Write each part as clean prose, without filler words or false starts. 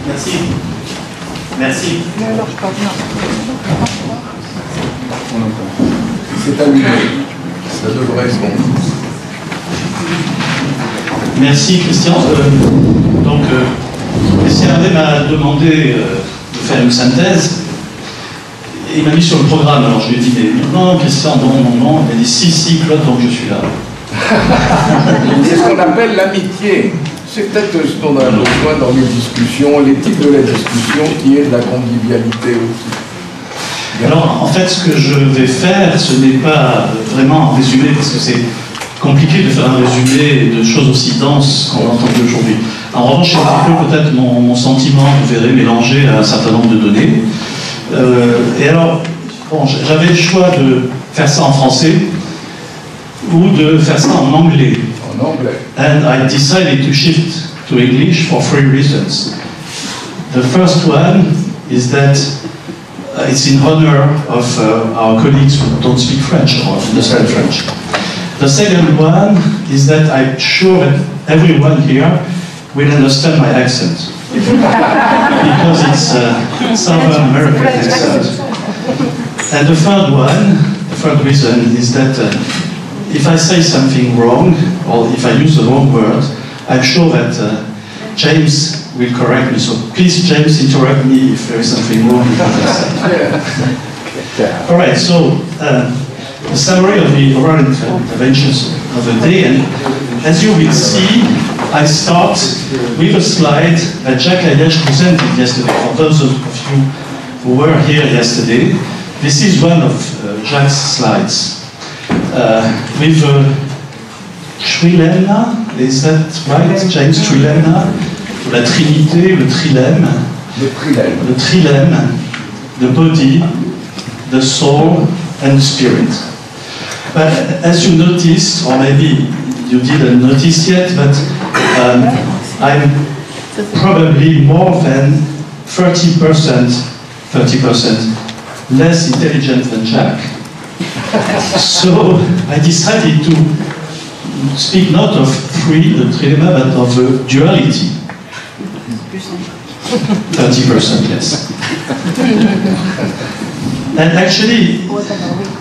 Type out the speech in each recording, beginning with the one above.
Merci. Merci. C'est allumé. Ça devrait se rendre. Merci Christian. Christian Hervé m'a demandé de faire une synthèse. Et il m'a mis sur le programme. Alors je lui ai dit, mais non, Christian, non. Il a dit, si, Claude, donc je suis là. C'est ce qu'on appelle l'amitié. C'est peut-être ce dont on a besoin dans les discussions, l'éthique de la discussion qui est de la convivialité aussi. Alors, en fait, ce que je vais faire, ce n'est pas vraiment un résumé, parce que c'est compliqué de faire un résumé de choses aussi denses qu'on a entendues aujourd'hui. En revanche, c'est un peu peut-être mon sentiment, vous verrez, mélangé à un certain nombre de données. Et alors, bon, j'avais le choix de faire ça en français ou de faire ça en anglais. En anglais. And I decided to shift to English for 3 reasons. The first one is that it's in honor of our colleagues who don't speak French or understand French. The second one is that I'm sure that everyone here will understand my accent. Because it's Southern American accent. And the third reason is that if I say something wrong, or if I use the wrong word, I'm sure that James will correct me. So please, James, interrupt me if there is something wrong with what I say. All right, so the summary of the oral interventions of the day, and as you will see, I start with a slide that Jacques Ayège presented yesterday. For those of you who were here yesterday, this is one of Jacques' slides. With Trilemma, is that right, James? Trilemma, la Trinité, le trilemme, the trilemme, the body, the soul, and the spirit. But as you noticed, or maybe you didn't notice yet, but I'm probably more than 30% less intelligent than Jacques. So I decided to speak not of the trilemma, but of the duality. 30% less. And actually,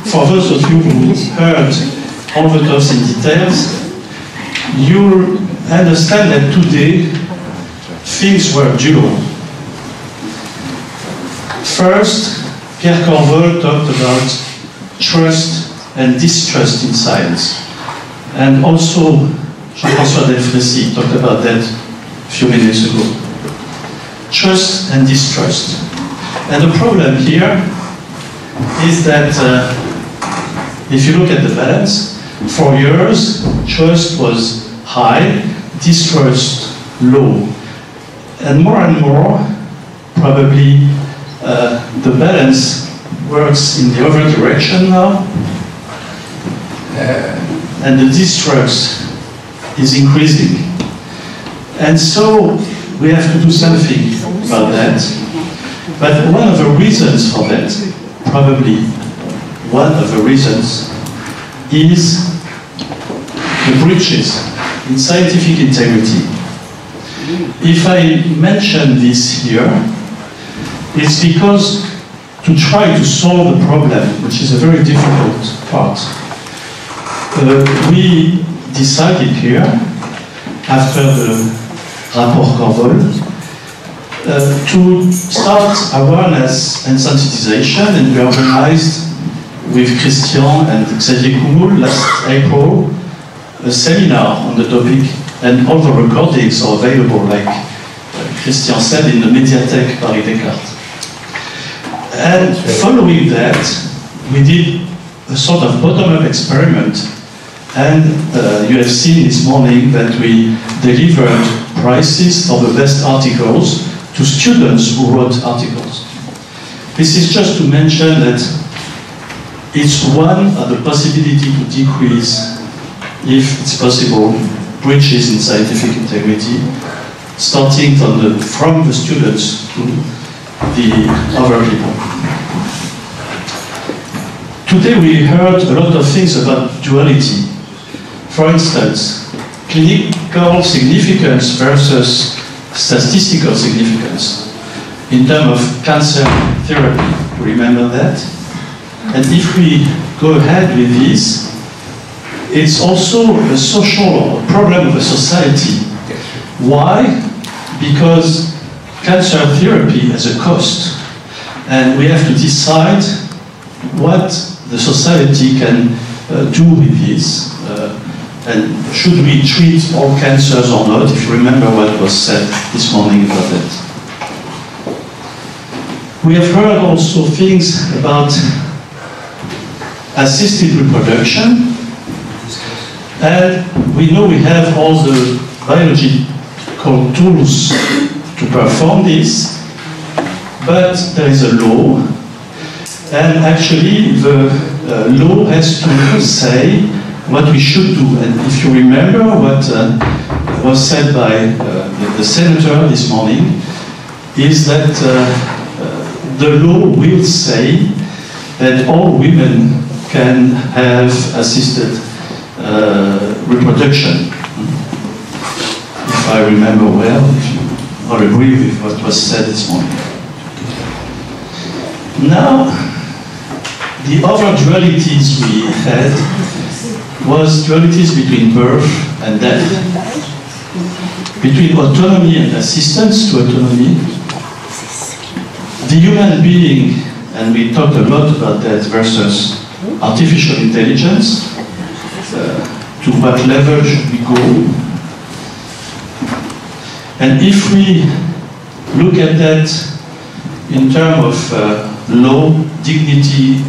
for those of you who heard all the talks in details, you understand that today things were dual. First, Pierre Corvol talked about trust and distrust in science. And also, Jean-François Delfrécy talked about that a few minutes ago. Trust and distrust. And the problem here is that if you look at the balance, for years, trust was high, distrust low. And more, probably the balance works in the other direction now, and the distrust is increasing. And so we have to do something about that. But one of the reasons for that, probably one of the reasons, is the breaches in scientific integrity. If I mention this here, it's because to try to solve the problem, which is a very difficult part, we decided here, after the rapport Corvol, to start awareness and sensitization, and we organized with Christian and Xavier Coumoul last April a seminar on the topic, and all the recordings are available, like Christian said, in the Mediathèque Paris Descartes. And following that, we did a sort of bottom-up experiment, and you have seen this morning that we delivered prizes for the best articles to students who wrote articles. This is just to mention that it's one of the possibility to decrease, if it's possible, breaches in scientific integrity, starting from the students to the other people. Today we heard a lot of things about duality. For instance, clinical significance versus statistical significance in terms of cancer therapy. Remember that? And if we go ahead with this, it's also a social problem of a society. Why? Because cancer therapy has a cost, and we have to decide what the society can do with this, and should we treat all cancers or not, if you remember what was said this morning about that. We have heard also things about assisted reproduction, and we know we have all the biological tools to perform this, but there is a law, and actually the law has to say what we should do. And if you remember what was said by the senator this morning, is that the law will say that all women can have assisted reproduction. If I remember well, if you all agree with what was said this morning. Now, the other dualities we had was dualities between birth and death, between autonomy and assistance to autonomy. The human being, and we talked a lot about that, versus artificial intelligence, to what level should we go? And if we look at that in terms of law, dignity,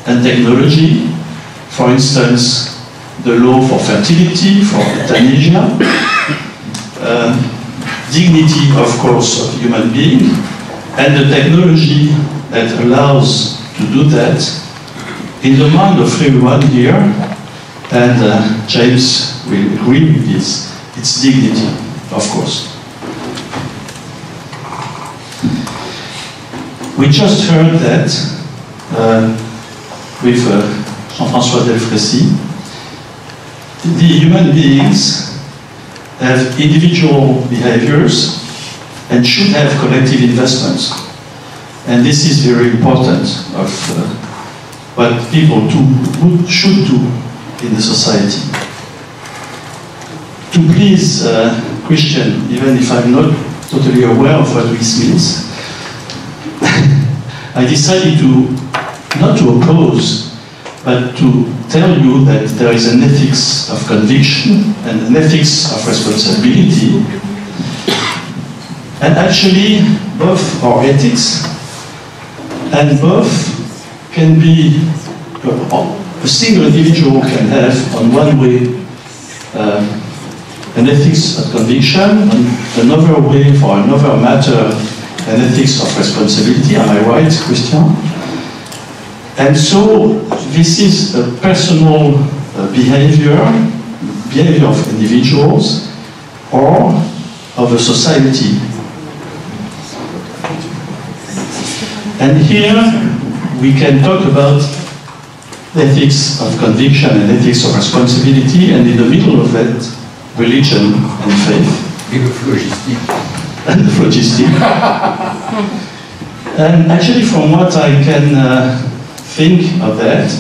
and technology, for instance, the law for fertility, for euthanasia, dignity, of course, of human being, and the technology that allows to do that, in the mind of everyone here, and James will agree with this, it's dignity, of course. We just heard that with Jean-François Delfrécy. The human beings have individual behaviors and should have collective investments. And this is very important of what people should do in the society. To please Christian, even if I'm not totally aware of what this means, I decided not to oppose, but to tell you that there is an ethics of conviction and an ethics of responsibility. And actually, both are ethics, and both can be, a single individual can have, on one way, an ethics of conviction, and another way, for another matter, an ethics of responsibility. Am I right, Christian? And so this is a personal behavior of individuals or of a society. And here we can talk about ethics of conviction and ethics of responsibility, and in the middle of that, religion and faith. And the phlogistic. And actually, from what I can think of that,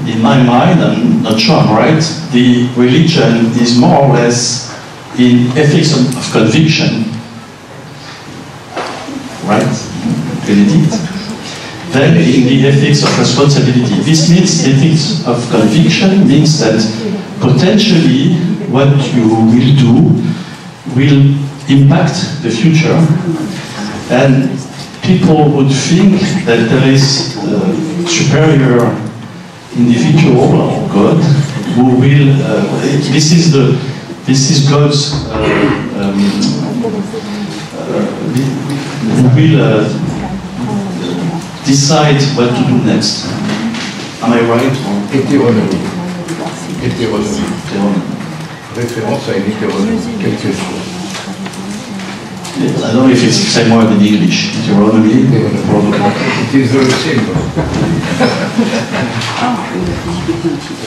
in my mind, I'm not sure I'm right, the religion is more or less in ethics of conviction. Right? Benedict? Then in the ethics of responsibility. This means ethics of conviction means that potentially what you will do will impact the future, and people would think that there is a superior individual or God who will. This is God's who will decide what to do next. Am I right? Hétéronomie. Référence à une hétéronomie, quelque chose. I don't know if it's the same word in English. Deuteronomy. It is very simple.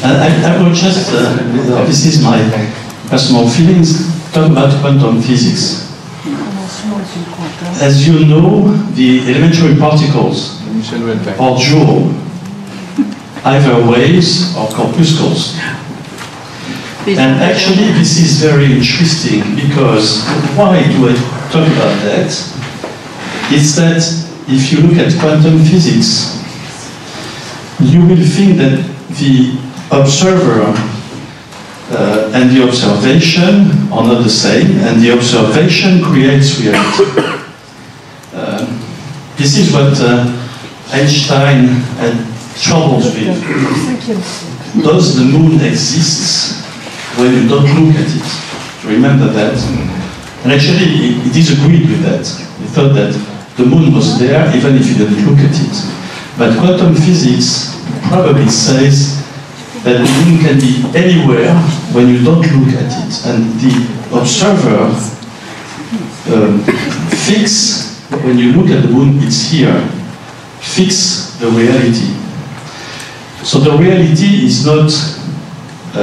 I will just, this is my personal feelings, talk about quantum physics. As you know, the elementary particles are dual, either waves or corpuscles. And actually this is very interesting, because why do I talk about that? It's that if you look at quantum physics, you will think that the observer and the observation are not the same, and the observation creates reality. This is what Einstein had troubles with. Does the moon exist when you don't look at it? Remember that? And actually, he disagreed with that. He thought that the moon was there even if you didn't look at it. But quantum physics probably says that the moon can be anywhere when you don't look at it. And the observer when you look at the moon, it's here, fix the reality. So the reality is not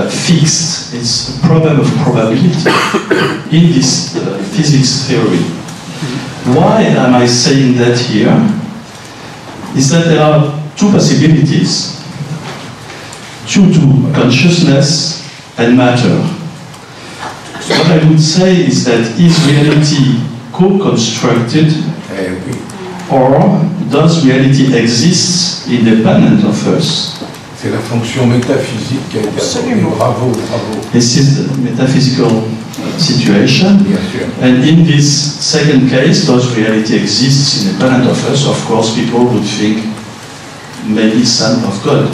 fixed, it's a problem of probability in this physics theory. Why am I saying that here? Is that there are two possibilities due to consciousness and matter. What I would say is that is reality co-constructed, or does reality exist independent of us? C'est la fonction métaphysique qui a été abordée. Bravo, bravo. This is the metaphysical situation. Bien sûr. And in this second case, does reality exist independent of us? Of course, people would think maybe Son of God.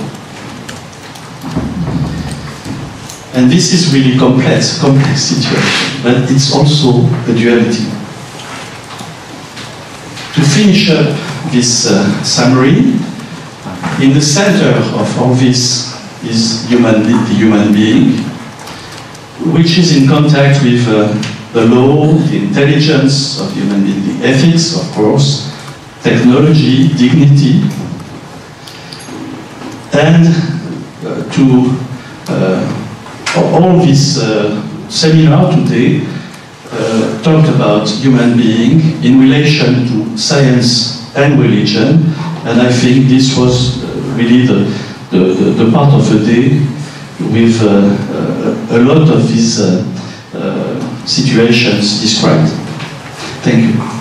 And this is really complex situation, but it's also a duality. To finish up this summary, in the center of all this is the human being, which is in contact with the law, the intelligence of human being, the ethics, of course, technology, dignity, and all this seminar today talked about human being in relation to science and religion, and I think this was really the part of the day with a lot of these situations described. Thank you.